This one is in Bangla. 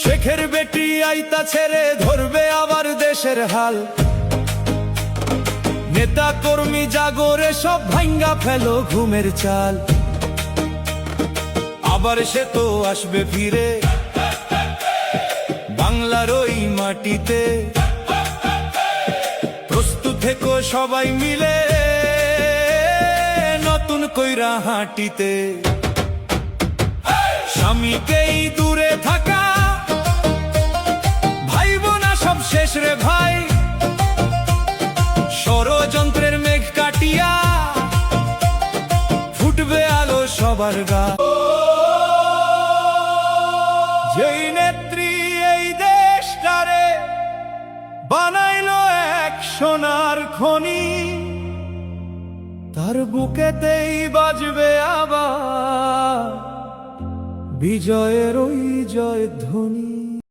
শেখের বেটি আইতা ছেড়ে ধরবে আবার দেশের হাল। নেতা কর্মী জাগরে সব ভাঙ্গা ফেলো ঘুমের চাল। আবার সে তো আসবে ফিরে বাংলার ওই মাটিতে। প্রস্তুত থেকো সবাই মিলে নতুন কইরা হাঁটিতে। স্বামীকেই দূরে থাকা ভাইব না সব শেষ রে ভাই। ষড়যন্ত্রের মেঘ কাটিয়া ফুটবে আলো সবার গা। যেই নেত্রী এই দেশটারে বানাইলো এক সোনার খনি, তার বুকেতেই বাজবে আবার বিজয়ের ওই জয়ধ্বনি।